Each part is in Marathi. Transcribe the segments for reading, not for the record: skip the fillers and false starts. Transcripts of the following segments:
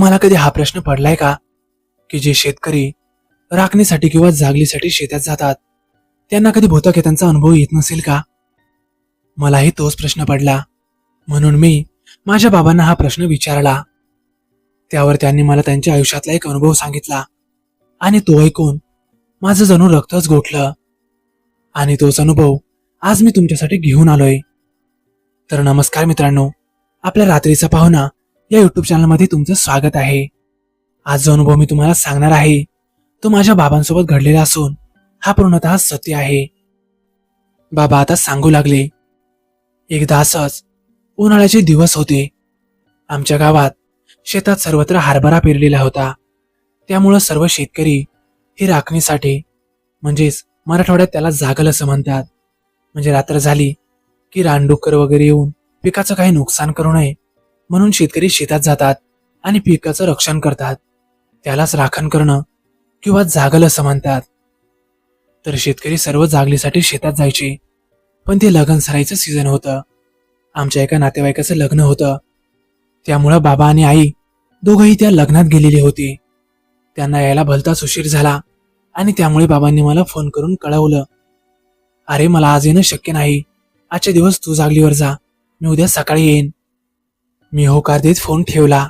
तुम्हाला कधी हा प्रश्न पडलाय का की जे शेतकरी राखणीसाठी किंवा जागलीसाठी शेतात जातात त्यांना कधी भूतखेतांचा अनुभव येत नसेल का? मलाही तोच प्रश्न पडला. म्हणून मी माझ्या बाबांना हा प्रश्न विचारला. त्यावर त्यांनी मला त्यांच्या आयुष्यातला एक अनुभव सांगितला आणि तो ऐकून माझं जणू रक्तच गोठलं. आणि तोच अनुभव आज मी तुमच्यासाठी घेऊन आलोय. तर नमस्कार मित्रांनो, आपल्या रात्रीचा पाहुणा या युट्यूब चॅनलमध्ये तुमचं स्वागत आहे. आज जो अनुभव मी तुम्हाला सांगणार आहे तो माझ्या बाबांसोबत घडलेला असून हा पूर्णतः सत्य आहे. बाबा आता सांगू लागले, एकदा असंच उन्हाळ्याचे दिवस होते. आमच्या गावात शेतात सर्वत्र हरभरा पेरलेला होता. त्यामुळं सर्व शेतकरी हे राखणीसाठी म्हणजेच मराठवाड्यात त्याला जागल असं म्हणतात. म्हणजे रात्र झाली की रानडुक्कर वगैरे येऊन पिकाचं काही नुकसान करू नये म्हणून शेतकरी शेतात जातात आणि पिकाचं रक्षण करतात. त्यालाच राखण करणं किंवा जागल असं म्हणतात. तर शेतकरी सर्व जागलीसाठी शेतात जायचे. पण ते लग्न सराईचं सीझन होतं. आमच्या एका नातेवाईकाचं लग्न होतं. त्यामुळं बाबा आणि आई दोघंही त्या लग्नात गेलेले होते. त्यांना यायला भलताच उशीर झाला आणि त्यामुळे बाबांनी मला फोन करून कळवलं, अरे मला आज येणं शक्य नाही, आजच्या दिवस तू जागलीवर जा, मी उद्या सकाळी येईन. मी होकार देत फोन ठेवला.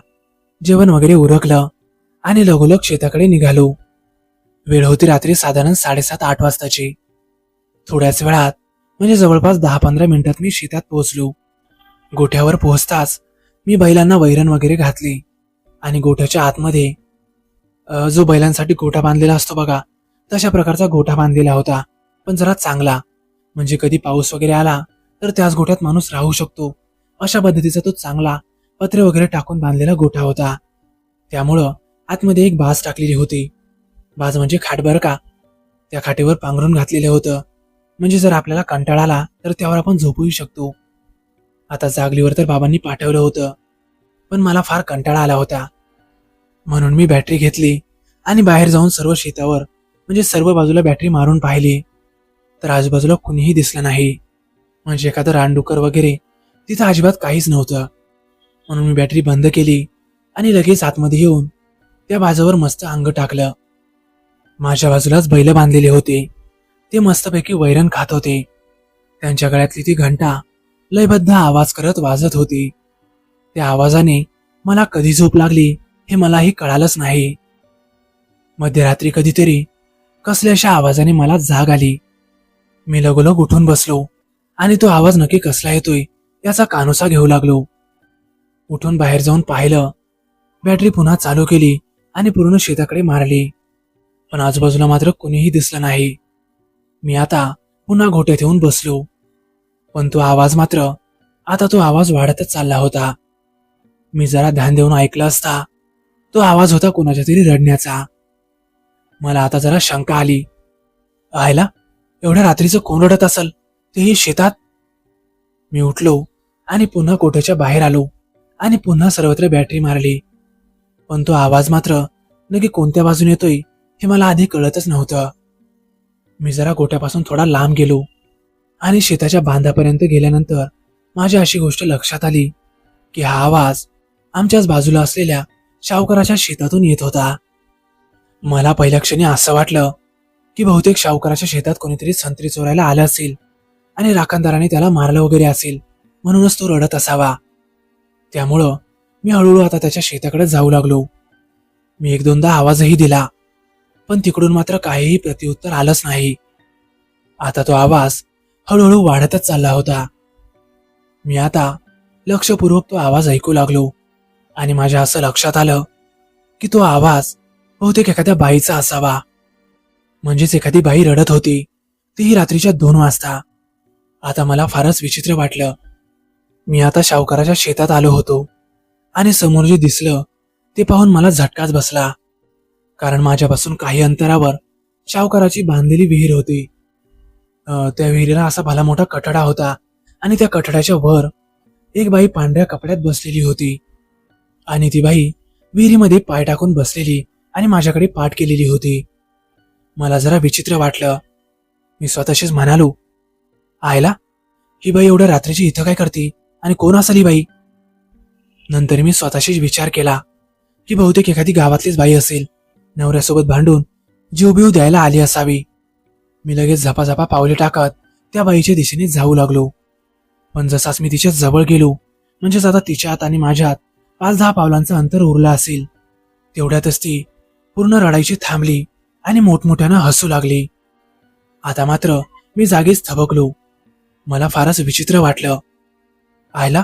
जेवण वगैरे उरकलं आणि लगोलग शेताकडे निघालो. वेळ होती रात्री साधारण 7:30-8 वाजताची. थोड्याच वेळात म्हणजे जवळपास 10-15 मिनिटात मी शेतात पोहोचलो. गोठ्यावर पोहोचताच मी बैलांना वैरण वगैरे घातली आणि गोठ्याच्या आतमध्ये जो बैलांसाठी गोठा बांधलेला असतो बघा, तशा प्रकारचा गोठा बांधलेला होता. पण जरा चांगला, म्हणजे कधी पाऊस वगैरे आला तर त्याच गोठ्यात माणूस राहू शकतो अशा पद्धतीचा तो चांगला पत्रे वगैरे टाकून बांधलेला गोठा होता. त्यामुळं आतमध्ये एक बाज टाकलेली होती. बाज म्हणजे खाट बरं का. त्या खाटेवर पांघरून घातलेलं होतं, म्हणजे जर आपल्याला कंटाळा आला तर त्यावर आपण झोपूही शकतो. आता जागलीवर तर बाबांनी पाठवलं होतं, पण मला फार कंटाळा आला होता. म्हणून मी बॅटरी घेतली आणि बाहेर जाऊन सर्व शेतावर म्हणजे सर्व बाजूला बॅटरी मारून पाहिली. तर आजूबाजूला कुणीही दिसलं नाही, म्हणजे एखादं रानडुक्कर वगैरे तिथं अजिबात काहीच नव्हतं. म्हणून मी बॅटरी बंद केली आणि लगेच आतमध्ये येऊन त्या बाजावर मस्त अंग टाकलं. माझ्या बाजूलाच बैल बांधलेले होते. ते मस्तपैकी वैरण खात होते. त्यांच्या गळ्यातली ती घंटा लयबद्ध आवाज करत वाजत होती. त्या आवाजाने मला कधी झोप लागली हे मलाही कळालंच नाही. मध्यरात्री कधीतरी कसल्याशा आवाजाने मला जाग आली. मी लगोलग उठून बसलो आणि तो आवाज नक्की कसला येतोय याचा कानोसा घेऊ लागलो. उठून बाहेर जाऊन पाहिलं. बॅटरी पुन्हा चालू केली आणि पूर्ण शेताकडे मारली. पण आजूबाजूला मात्र कोणीही दिसलं नाही. मी आता पुन्हा गोठ्यात येऊन बसलो. पण तो आवाज मात्र आता तो आवाज वाढतच चालला होता. मी जरा ध्यान देऊन ऐकलं असता तो आवाज होता कोणाच्या तरी रडण्याचा. मला आता जरा शंका आली, आयला एवढ्या रात्रीचं कोण रडत असेल, तेही शेतात. मी उठलो आणि पुन्हा गोठ्याच्या बाहेर आलो आणि पुन्हा सर्वत्र बॅटरी मारली. पण तो आवाज मात्र नक्की कोणत्या बाजूने येतोय हे मला आधी कळतच नव्हतं. मी जरा गोठ्यापासून थोडा लांब गेलो आणि शेताच्या बांधापर्यंत गेल्यानंतर माझी अशी गोष्ट लक्षात आली की हा आवाज आमच्याच बाजूला असलेल्या शाहूकाराच्या शेतातून येत होता. मला पहिल्या क्षणी असं वाटलं की बहुतेक शाहूकाराच्या शेतात कोणीतरी संत्री चोरायला आलं असेल आणि राखणदाराने त्याला मारलं वगैरे असेल, म्हणूनच तो रडत असावा. त्यामुळं मी हळूहळू आता त्याच्या शेताकडे जाऊ लागलो. मी 1-2दा आवाजही दिला, पण तिकडून मात्र काहीही प्रत्युत्तर आलंच नाही. आता तो आवाज हळूहळू वाढतच चालला होता. मी आता लक्षपूर्वक तो आवाज ऐकू लागलो आणि माझ्या असं लक्षात आलं की तो आवाज बहुतेक एखाद्या बाईचा असावा. म्हणजेच एखादी बाई रडत होती, तीही रात्रीच्या 2 वाजता. आता मला फारच विचित्र वाटलं. मी आता शाहूकाराच्या शेतात आलो होतो आणि समोर जे दिसलं ते पाहून मला झटकाच बसला. कारण माझ्यापासून काही अंतरावर शाहूकाराची बांधलेली विहीर होती. त्या विहिरीला असा भला मोठा कठडा होता आणि त्या कठड्याच्या वर एक बाई पांढऱ्या कपड्यात बसलेली होती आणि ती बाई विहिरीमध्ये पाय टाकून बसलेली आणि माझ्याकडे पाठ केलेली होती. मला जरा विचित्र वाटलं. मी स्वतःशीच म्हणालो, आयला ही बाई एवढ्या रात्रीची इथं काय करते आणि कोण असेल ही बाई? नंतर मी स्वतःशीच विचार केला, की बहुतेक एखादी गावातलीच बाई असेल, नवऱ्यासोबत भांडून जीवबीव द्यायला आली असावी. मी लगेच झपाझपा पावले टाकत त्या बाईच्या दिशेने जाऊ लागलो. पण जसाच मी तिच्या जवळ गेलो, म्हणजेच आता तिच्यात आणि माझ्यात 5-10 पावलांचं अंतर उरलं असेल, तेवढ्यातच ती पूर्ण रडायची थांबली आणि मोठमोठ्यानं हसू लागली. आता मात्र मी जागीच थबकलो. मला फारच विचित्र वाटलं. आयला,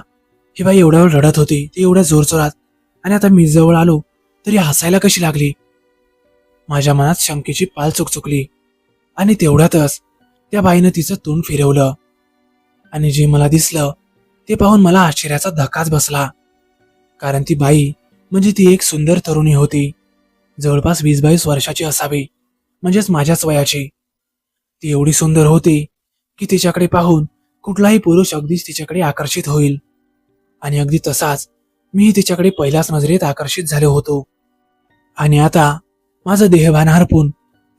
ही बाई एवढ्या वेळ रडत होती, ती एवढ्या जोरजोरात, आणि आता मी जवळ आलो तरी हसायला कशी लागली? माझ्या मनात शंकेची पाल चुकचुकली आणि तेवढ्यातच त्या बाईनं तिचं तोंड फिरवलं आणि जे मला दिसलं ते पाहून मला आश्चर्याचा धक्काच बसला. कारण ती बाई म्हणजे ती एक सुंदर तरुणी होती. जवळपास 20-22 वर्षाची असावी, म्हणजेच माझ्याच वयाची. ती एवढी सुंदर होती की तिच्याकडे पाहून कुठलाही पुरुष अगदीच तिच्याकडे आकर्षित होईल. आणि अगदी तसाच मी तिच्याकडे पहिल्याच नजरेत आकर्षित झालो होतो. आणि आता माझं देहभान हरपून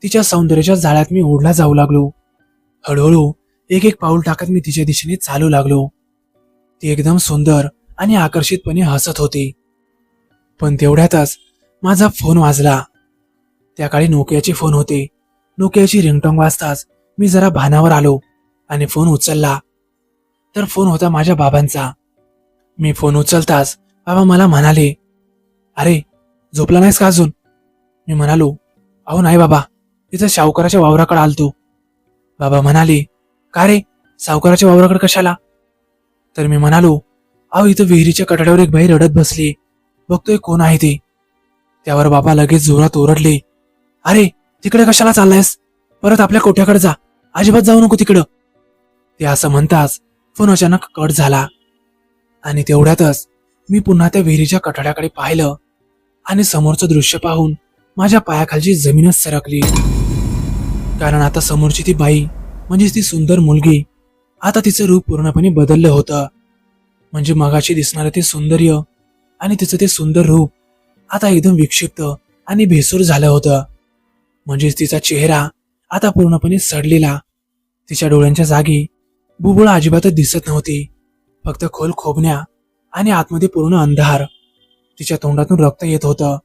तिच्या सौंदर्याच्या जाळ्यात मी ओढला जाऊ लागलो. हळूहळू एक एक पाऊल टाकत मी तिच्या दिशेने चालू लागलो. ती एकदम सुंदर आणि आकर्षितपणे हसत होती. पण तेवढ्यातच माझा फोन वाजला. त्या काळी नोकियाचे फोन होते. नोकियाची रिंगटोंग वाजताच मी जरा भानावर आलो आणि फोन उचलला. तर फोन होता माझ्या बाबांचा. मी फोन उचलताच बाबा मला म्हणाले, अरे झोपला नाहीस का अजून? मी म्हणालो, अहो नाही बाबा, तिथं सावकाराच्या वावराकडे आलतो. बाबा म्हणाले, का रे, सावकाराच्या वावराकडे कशाला? तर मी म्हणालो, अहो इथं विहिरीच्या कठड्यावर एक बाई रडत बसली, बघतोय कोण आहे ते. त्यावर बाबा लगेच जोरात ओरडले, अरे तिकडे कशाला चाललायस? परत आपल्या कोठ्याकडे जा, अजिबात जाऊ नको तिकडं. ते असं म्हणताच फोन अचानक कट झाला. आणि तेवढ्यातच मी पुन्हा त्या विहिरीच्या कठड्याकडे पाहिलं आणि समोरचं दृश्य पाहून माझ्या पायाखालची जमीनच सरकली. कारण आता समोरची ती बाई म्हणजेच ती सुंदर मुलगी, आता तिचं रूप पूर्णपणे बदललं होतं. म्हणजे मगाशी दिसणारं ते सौंदर्य आणि तिचं ते सुंदर रूप आता एकदम विक्षिप्त आणि भेसूर झालं होतं. म्हणजेच तिचा चेहरा आता पूर्णपणे सडलेला. तिच्या डोळ्यांच्या जागी बुबुळ अजिबातच दिसत नव्हती, फक्त खोल खोबण्या आणि आतमध्ये पूर्ण अंधार. तिच्या तोंडातून रक्त येत होतं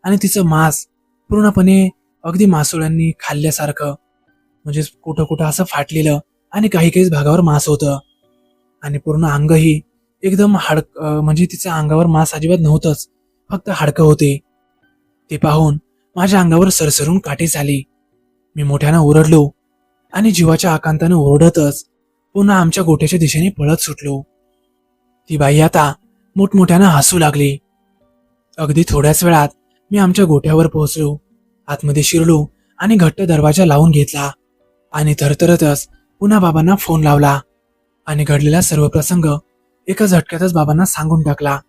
आणि तिचं मांस पूर्णपणे अगदी मासोळ्यांनी खाल्ल्यासारखं, म्हणजे कुठं कुठं असं फाटलेलं आणि काही काही भागावर मांस होतं. आणि पूर्ण अंगही एकदम म्हणजे तिच्या अंगावर मांस अजिबात नव्हतंच, फक्त हाडकं होते. ते पाहून माझ्या अंगावर सरसरून काठीच आली. मी मोठ्यानं ओरडलो आणि जीवाच्या आकांतानं ओरडतच पुन्हा आमच्या गोठ्याच्या दिशेने पळत सुटलो. ती बाई आता मोठमोठ्यानं हसू लागली. अगदी थोड्याच वेळात मी आमच्या गोठ्यावर पोहोचलो. आतमध्ये शिरलो आणि घट्ट दरवाजा लावून घेतला आणि थरथरतच पुन्हा बाबांना फोन लावला आणि घडलेला सर्व प्रसंग एका झटक्यातच बाबांना सांगून टाकला.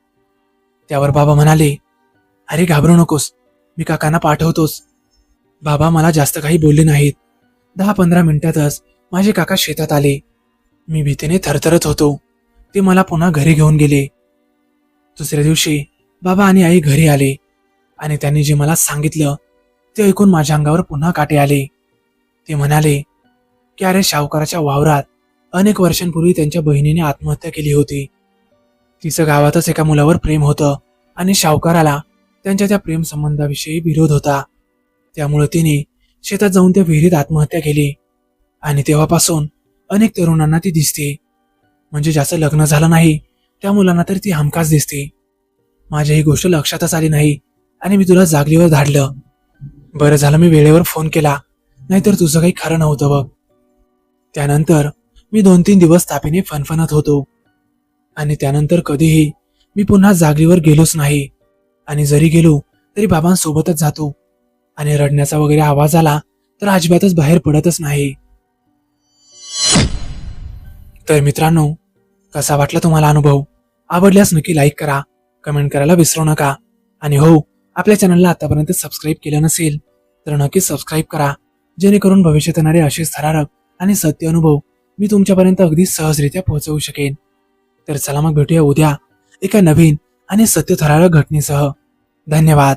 त्यावर बाबा म्हणाले, अरे घाबरू नकोस, मी काकांना पाठवतोच. बाबा मला जास्त काही बोलले नाहीत. 10-15 मिनिटातच माझे काका शेतात आले. मी भीतीने थरथरत होतो. ते मला पुन्हा घरी घेऊन गेले. दुसऱ्या दिवशी बाबा आणि आई घरी आले आणि त्यांनी जे मला सांगितलं ते ऐकून माझ्या अंगावर पुन्हा काटे आले. ते म्हणाले की अरे सावकाराच्या वावरात अनेक वर्षांपूर्वी त्यांच्या बहिणीने आत्महत्या केली होती. तिचं गावातच एका मुलावर प्रेम होतं आणि सावकाराला त्यांच्या त्या प्रेम संबंधाविषयी विरोध होता. त्यामुळे तिने शेतात जाऊन त्या विहिरीत आत्महत्या केली. आणि तेव्हापासून अनेक तरुणांना ती दिसते. म्हणजे ज्याचं लग्न झालं नाही त्या मुलांना तर ती हमखास दिसते. माझ्या ही गोष्ट लक्षातच आली नाही आणि मी तुला जागलीवर धाडलं. बरं झालं मी वेळेवर फोन केला, नाहीतर तुझं काही खरं नव्हतं बघ. त्यानंतर मी 2-3 दिवस तापीने फणफणत होतो आणि त्यानंतर कधीही मी पुन्हा जागलीवर गेलोच नाही. आणि जरी गेलो तरी बाबांसोबतच जातो आणि रडण्याचा वगैरे आवाज आला तर अजिबातच बाहेर पडतच नाही. तर मित्रांनो, कसा वाटला तुम्हाला अनुभव? आवडल्यास नक्की लाईक करा, कमेंट करायला विसरू नका. आणि हो, आपल्या चॅनलला आतापर्यंत सबस्क्राईब केलं नसेल तर नक्कीच सबस्क्राईब करा, जेणेकरून भविष्यात येणारे असेच थरारक आणि सत्य अनुभव मी तुमच्यापर्यंत अगदी सहजरित्या पोहोचवू शकेन. तर चला मग भेटूया उद्या एका नवीन आणि सत्य थरारक घटनेसह. धन्यवाद.